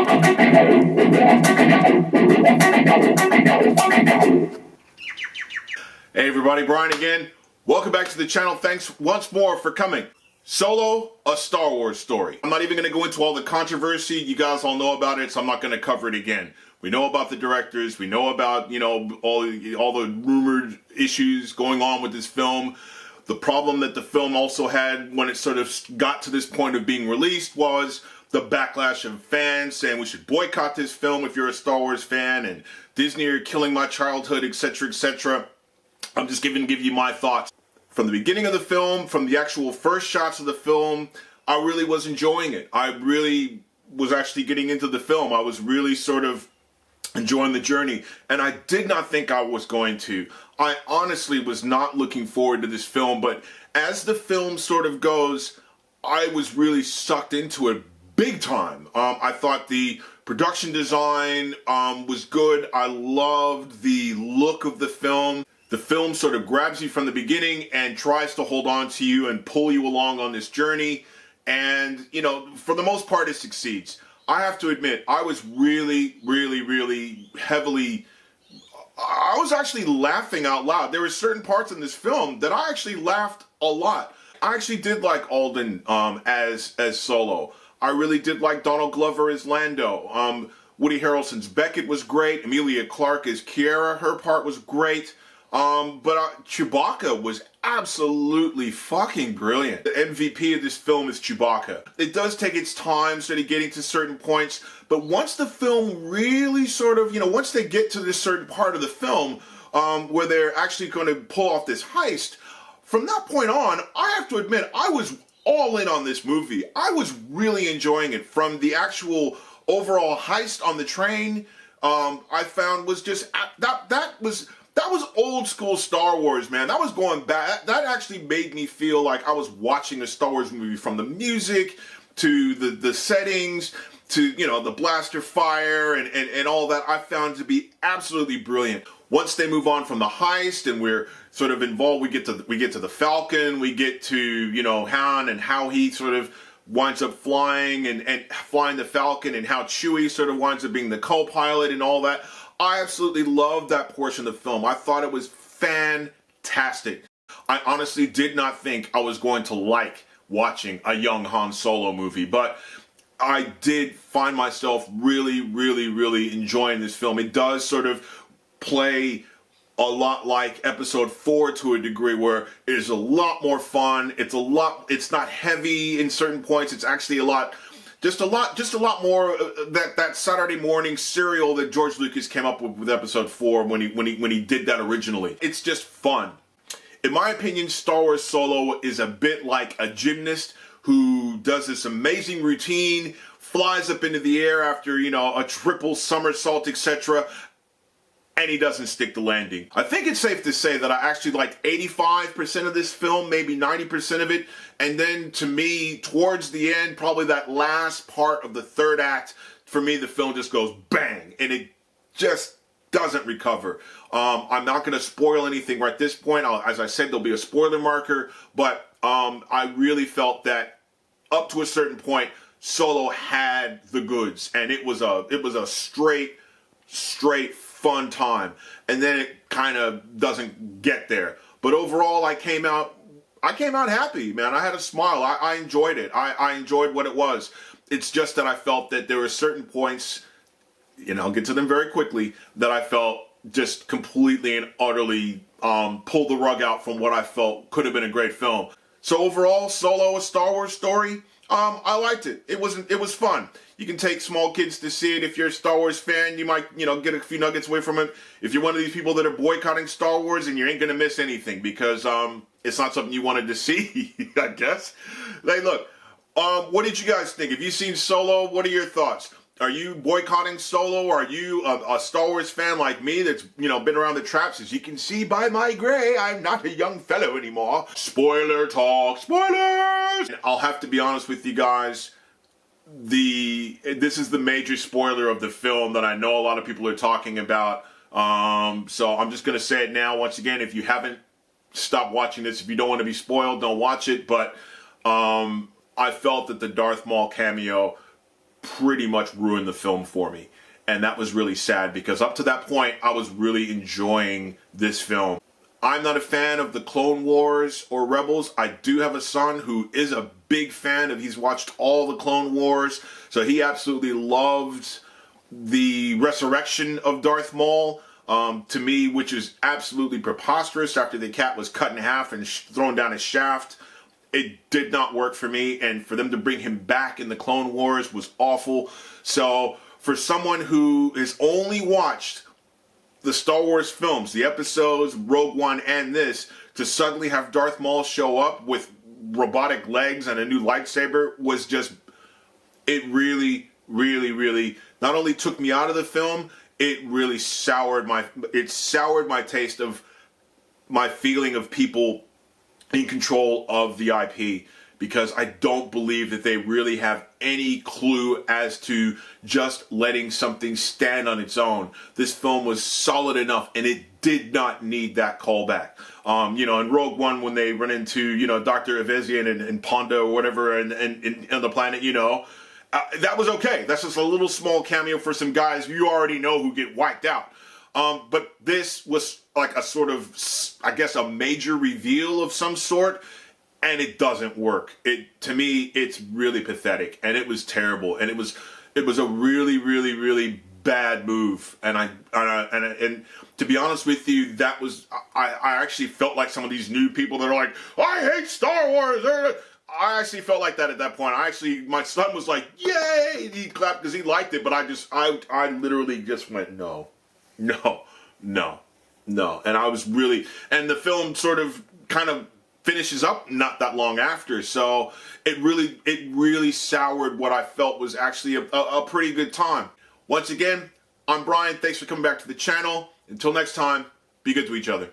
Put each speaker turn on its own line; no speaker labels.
Hey everybody, Brian again. Welcome back to the channel. Thanks once more for coming. Solo, a Star Wars story. I'm not even going to go into all the controversy. You guys all know about it, so I'm not going to cover it again. We know about the directors. We know about, all the rumored issues going on with this film. The problem that the film also had when it sort of got to this point of being released was the backlash of fans saying we should boycott this film if you're a Star Wars fan, and Disney are killing my childhood, etc., etc. I'm just going to give you my thoughts. From the beginning of the film, from the actual first shots of the film, I really was enjoying it. I really was actually getting into the film. I was really sort of enjoying the journey, and I did not think I was going to. I honestly was not looking forward to this film, but as the film sort of goes, I was really sucked into it big time. I thought the production design was good. I loved the look of the film. The film sort of grabs you from the beginning and tries to hold on to you and pull you along on this journey. And, for the most part, it succeeds. I have to admit, I was really, really, really heavily... I was actually laughing out loud. There were certain parts in this film that I actually laughed a lot. I actually did like Alden as Solo. I really did like Donald Glover as Lando. Woody Harrelson's Beckett was great. Emilia Clarke as Kiera, her part was great. But Chewbacca was absolutely fucking brilliant. The MVP of this film is Chewbacca. It does take its time sort of getting to certain points, but once the film really sort of, once they get to this certain part of the film where they're actually going to pull off this heist, from that point on, I have to admit, I was all in on this movie. I was really enjoying it. From the actual overall heist on the train, I found was just, that was old school Star Wars, man. That was going back. That actually made me feel like I was watching a Star Wars movie, from the music to the settings to, the blaster fire and all that. I found to be absolutely brilliant. Once they move on from the heist and we're sort of involved, we get to the Falcon, we get to, Han and how he sort of winds up flying and flying the Falcon, and how Chewie sort of winds up being the co-pilot and all that. I absolutely loved that portion of the film. I thought it was fantastic. I honestly did not think I was going to like watching a young Han Solo movie, but I did find myself really, really, really enjoying this film. It does sort of play a lot like Episode 4 to a degree, where it is a lot more fun. It's not heavy in certain points. It's actually just a lot more that Saturday morning cereal that George Lucas came up with Episode 4 when he did that originally. It's just fun. In my opinion, Star Wars Solo is a bit like a gymnast who does this amazing routine, flies up into the air after, a triple somersault, etc., and he doesn't stick the landing. I think it's safe to say that I actually liked 85% of this film, maybe 90% of it, and then to me, towards the end, probably that last part of the third act, for me, the film just goes bang, and it just doesn't recover. I'm not going to spoil anything right at this point. As I said, there'll be a spoiler marker, but I really felt that up to a certain point, Solo had the goods, and it was a straight fun time, and then it kind of doesn't get there. But overall, I came out happy, man. I had a smile. I enjoyed it. I enjoyed what it was. It's just that I felt that there were certain points, I'll get to them very quickly, that I felt just completely and utterly pulled the rug out from what I felt could have been a great film. So overall, Solo, a Star Wars story, I liked it. It was fun. You can take small kids to see it. If you're a Star Wars fan, you might, get a few nuggets away from it. If you're one of these people that are boycotting Star Wars, and you ain't gonna miss anything, because it's not something you wanted to see, I guess. Hey, look, what did you guys think? Have you seen Solo? What are your thoughts? Are you boycotting Solo? Are you a Star Wars fan like me that's, been around the traps? As you can see by my gray, I'm not a young fellow anymore. Spoiler talk, spoilers! And I'll have to be honest with you guys. This is the major spoiler of the film that I know a lot of people are talking about. So I'm just going to say it now. Once again, if you haven't stopped watching this, if you don't want to be spoiled, don't watch it. But I felt that the Darth Maul cameo pretty much ruined the film for me. And that was really sad because up to that point, I was really enjoying this film. I'm not a fan of the Clone Wars or Rebels. I do have a son who is a big fan of, he's watched all the Clone Wars, so he absolutely loved the resurrection of Darth Maul, to me, which is absolutely preposterous after the cat was cut in half and thrown down a shaft. It did not work for me, and for them to bring him back in the Clone Wars was awful. So for someone who has only watched the Star Wars films, the episodes, Rogue One and this, to suddenly have Darth Maul show up with robotic legs and a new lightsaber was just, it really, really, really not only took me out of the film, it really soured my taste of my feeling of people in control of the IP, because I don't believe that they really have any clue as to just letting something stand on its own. This film was solid enough, and it did not need that callback. You know, in Rogue One, when they run into, you know, Dr. Evezian and Ponda or whatever, and on the planet, you know, that was okay. That's just a little small cameo for some guys you already know who get wiped out. But this was like a sort of, I guess, a major reveal of some sort, and it doesn't work. To me, it's really pathetic, and it was terrible, and it was a really, really, really bad move. And to be honest with you, that was, I actually felt like some of these new people that are like, I hate Star Wars. I actually felt like that at that point. My son was like, yay! He clapped because he liked it, but I literally just went, no. And I was really, and the film sort of kind of finishes up not that long after, so it really soured what I felt was actually a pretty good time. Once again, I'm Brian. Thanks for coming back to the channel. Until next time, be good to each other.